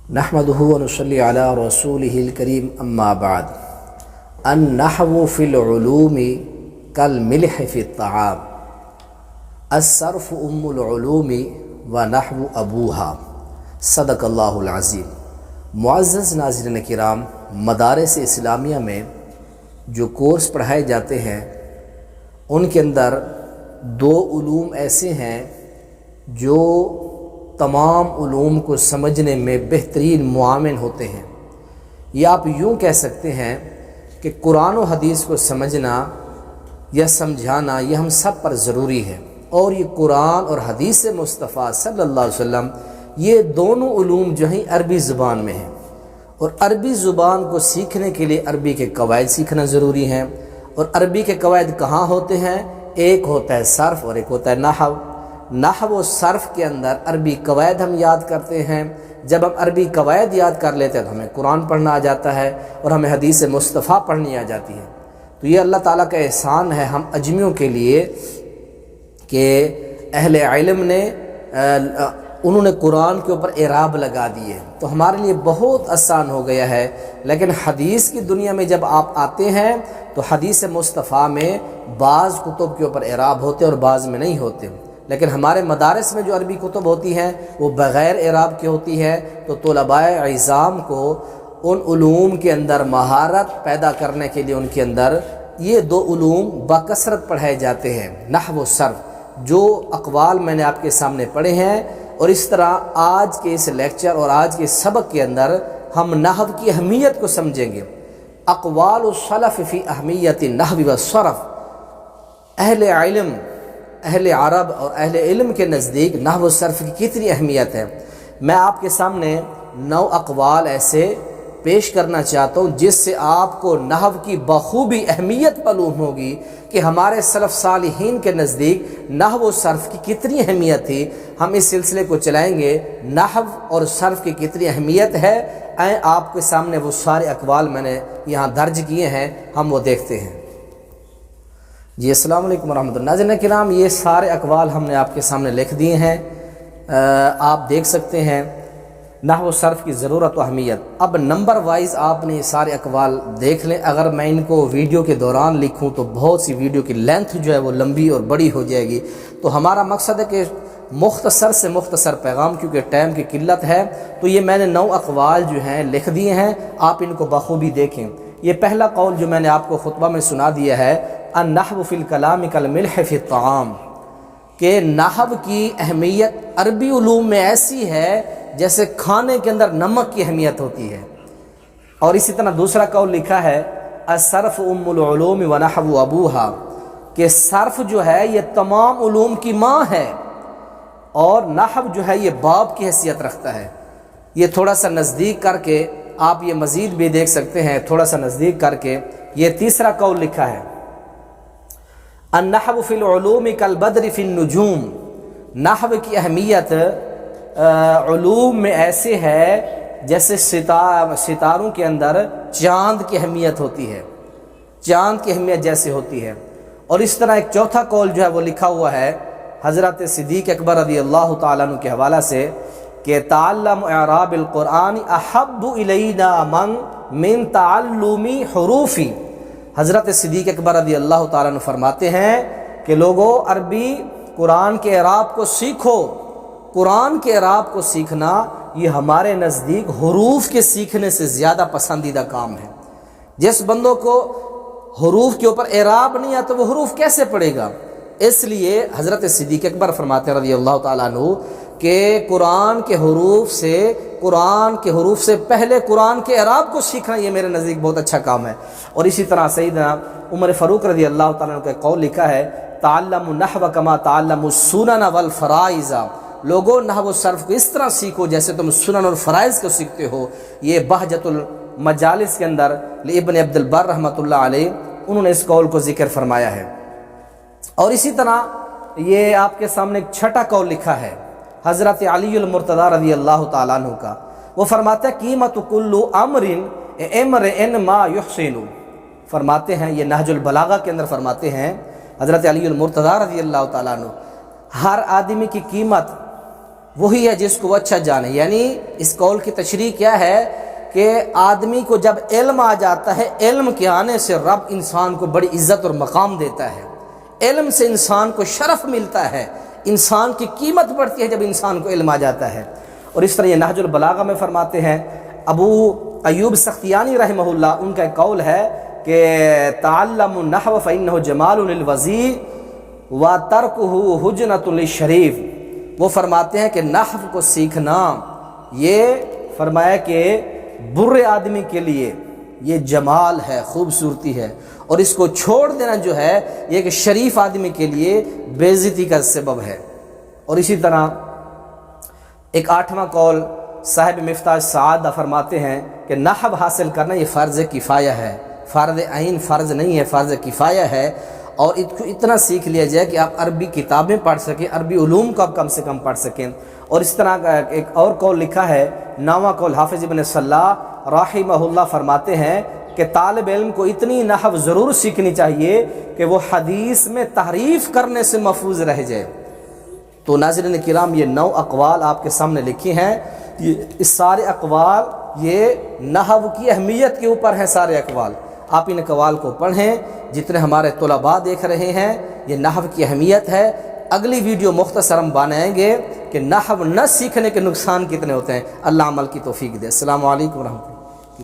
نحمدہ ونصلی علی رسولہ الکریم اما بعد النحو فی العلوم کالملح فی الطعام الصرف ام العلوم ونحو ابوہا صدق اللہ العظیم۔ معزز ناظرین کرام، مدارس اسلامیہ میں جو کورس پڑھائے جاتے ہیں ان کے اندر دو علوم ایسے ہیں جو تمام علوم کو سمجھنے میں بہترین معاون ہوتے ہیں، یا آپ یوں کہہ سکتے ہیں کہ قرآن و حدیث کو سمجھنا یا سمجھانا یہ ہم سب پر ضروری ہے، اور یہ قرآن اور حدیث مصطفیٰ صلی اللہ علیہ وسلم یہ دونوں علوم جو ہیں عربی زبان میں ہیں، اور عربی زبان کو سیکھنے کے لیے عربی کے قواعد سیکھنا ضروری ہیں۔ اور عربی کے قواعد کہاں ہوتے ہیں؟ ایک ہوتا ہے صرف اور ایک ہوتا ہے نحو۔ نحو و صرف کے اندر عربی قواعد ہم یاد کرتے ہیں، جب ہم عربی قواعد یاد کر لیتے ہیں تو ہمیں قرآن پڑھنا آ جاتا ہے اور ہمیں حدیث مصطفیٰ پڑھنی آ جاتی ہے۔ تو یہ اللہ تعالیٰ کا احسان ہے ہم اجمیوں کے لیے کہ اہل علم نے انہوں نے قرآن کے اوپر اعراب لگا دیے، تو ہمارے لیے بہت آسان ہو گیا ہے۔ لیکن حدیث کی دنیا میں جب آپ آتے ہیں تو حدیث مصطفیٰ میں بعض کتب کے اوپر اعراب ہوتے اور بعض میں نہیں ہوتے، لیکن ہمارے مدارس میں جو عربی کتب ہوتی ہیں وہ بغیر اعراب کے ہوتی ہے، تو طلباء عظام کو ان علوم کے اندر مہارت پیدا کرنے کے لیے ان کے اندر یہ دو علوم بکثرت پڑھائے جاتے ہیں، نحو و صرف۔ جو اقوال میں نے آپ کے سامنے پڑھے ہیں، اور اس طرح آج کے اس لیکچر اور آج کے سبق کے اندر ہم نحو کی اہمیت کو سمجھیں گے۔ اقوال السلف فی اہمیت النحو والصرف، اہل علم، اہل عرب اور اہل علم کے نزدیک نحو و صرف کی کتنی اہمیت ہے۔ میں آپ کے سامنے 9 اقوال ایسے پیش کرنا چاہتا ہوں جس سے آپ کو نحو کی بخوبی اہمیت معلوم ہوگی کہ ہمارے سلف صالحین کے نزدیک نحو و صرف کی کتنی اہمیت تھی۔ ہم اس سلسلے کو چلائیں گے، نحو اور صرف کی کتنی اہمیت ہے۔ آپ کے سامنے وہ سارے اقوال میں نے یہاں درج کیے ہیں، ہم وہ دیکھتے ہیں۔ جی السلام علیکم ورحمۃ اللہ۔ ناظرین کرام، یہ سارے اقوال ہم نے آپ کے سامنے لکھ دیے ہیں، آپ دیکھ سکتے ہیں نحو و صرف کی ضرورت و اہمیت۔ اب نمبر وائز آپ نے یہ سارے اقوال دیکھ لیں۔ اگر میں ان کو ویڈیو کے دوران لکھوں تو بہت سی ویڈیو کی لینتھ جو ہے وہ لمبی اور بڑی ہو جائے گی، تو ہمارا مقصد ہے کہ مختصر سے مختصر پیغام، کیونکہ ٹائم کی قلت ہے، تو یہ میں نے 9 اقوال جو ہیں لکھ دیے ہیں، آپ ان کو بخوبی دیکھیں۔ یہ پہلا قول جو میں نے آپ کو خطبہ میں سنا دیا ہے، النحو فی الکلام کالملح فی الطعام، کہ نحو کی اہمیت عربی علوم میں ایسی ہے جیسے کھانے کے اندر نمک کی اہمیت ہوتی ہے۔ اور اسی طرح دوسرا قول لکھا ہے الصرف ام العلوم ونحو ابوہا، کہ صرف جو ہے یہ تمام علوم کی ماں ہے، اور نحو جو ہے یہ باپ کی حیثیت رکھتا ہے۔ یہ تھوڑا سا نزدیک کر کے آپ یہ مزید بھی دیکھ سکتے ہیں، تھوڑا سا نزدیک کر کے یہ تیسرا قول لکھا ہے النحو فی العلوم کالبدر فی النجوم، نحو کی اہمیت علوم میں ایسے ہے جیسے ستاروں کے اندر چاند کی اہمیت ہوتی ہے، چاند کی اہمیت جیسے ہوتی ہے۔ اور اس طرح ایک چوتھا قول جو ہے وہ لکھا ہوا ہے حضرت صدیق اکبر رضی اللہ تعالیٰ عنہ کے حوالہ سے کہ تعلم اعراب القرآن احب الینا من تعلم حروفی۔ حضرت صدیق اکبر رضی اللہ تعالیٰ عنہ فرماتے ہیں کہ لوگوں، عربی قرآن کے اعراب کو سیکھو، قرآن کے اعراب کو سیکھنا یہ ہمارے نزدیک حروف کے سیکھنے سے زیادہ پسندیدہ کام ہے۔ جس بندوں کو حروف کے اوپر اعراب نہیں آتا وہ حروف کیسے پڑھے گا؟ اس لیے حضرت صدیق اکبر فرماتے ہیں رضی اللہ تعالیٰ عنہ کہ قرآن کے حروف سے پہلے قرآن کے اعراب کو سیکھنا یہ میرے نزدیک بہت اچھا کام ہے۔ اور اسی طرح سیدنا عمر فاروق رضی اللہ تعالیٰ عنہ کا قول لکھا ہے تعلم النحو کما تعلم السنن والفرائض، لوگوں نحو و صرف کو اس طرح سیکھو جیسے تم سنن اور فرائض کو سیکھتے ہو۔ یہ بہجت المجالس کے اندر ابن عبد البر رحمۃ اللہ علیہ انہوں نے اس قول کو ذکر فرمایا ہے۔ اور اسی طرح یہ آپ کے سامنے ایک چھٹا قول لکھا ہے حضرت علی المرتضی رضی اللہ تعالیٰ عنہ کا، وہ فرماتے ہیں قیمت کل امرئ ما یحسن، فرماتے ہیں یہ نہج البلاغہ کے اندر فرماتے ہیں حضرت علی المرتضی رضی اللہ تعالیٰ عنہ، ہر آدمی کی قیمت وہی ہے جس کو وہ اچھا جانے. یعنی اس قول کی تشریح کیا ہے کہ آدمی کو جب علم آ جاتا ہے، علم کے آنے سے رب انسان کو بڑی عزت اور مقام دیتا ہے. علم سے انسان کو شرف ملتا ہے، انسان کی قیمت بڑھتی ہے جب انسان کو علم آ جاتا ہے. اور اس طرح یہ نہج البلاغہ میں فرماتے ہیں، ابو ایوب سختیانی رحمہ اللہ، ان کا ایک قول ہے کہ تعلم النحو فإنہ جمال للوضیع وترکہ حجنۃ للشریف. وہ فرماتے ہیں کہ نحو کو سیکھنا یہ فرمایا کہ برے آدمی کے لیے یہ جمال ہے، خوبصورتی ہے، اور اس کو چھوڑ دینا جو ہے یہ کہ شریف آدمی کے لیے بے عزتی کا سبب ہے. اور اسی طرح ایک 8واں قول صاحب مفتاح السعادہ فرماتے ہیں کہ نحو حاصل کرنا یہ فرض کفایہ ہے، فرض عین فرض نہیں ہے، فرض کفایہ ہے. اور اتنا سیکھ لیا جائے کہ آپ عربی کتابیں پڑھ سکیں، عربی علوم کو آپ کم سے کم پڑھ سکیں. اور اس طرح کا ایک اور قول لکھا ہے، 9واں قول حافظ ابن صلاح رحمہ اللہ فرماتے ہیں کہ طالب علم کو اتنی نحو ضرور سیکھنی چاہیے کہ وہ حدیث میں تحریف کرنے سے محفوظ رہ جائے. تو ناظرین کرام، یہ 9 اقوال آپ کے سامنے لکھی ہیں. اس سارے اقوال یہ نحو کی اہمیت کے اوپر ہیں. سارے اقوال آپ ان اقوال کو پڑھیں. جتنے ہمارے طلباء دیکھ رہے ہیں، یہ نحو کی اہمیت ہے. اگلی ویڈیو مختصر ہم بنائیں گے کہ نحو نہ سیکھنے کے نقصان کتنے ہوتے ہیں. اللہ عمل کی توفیق دے. السلام علیکم ورحمۃ اللہ.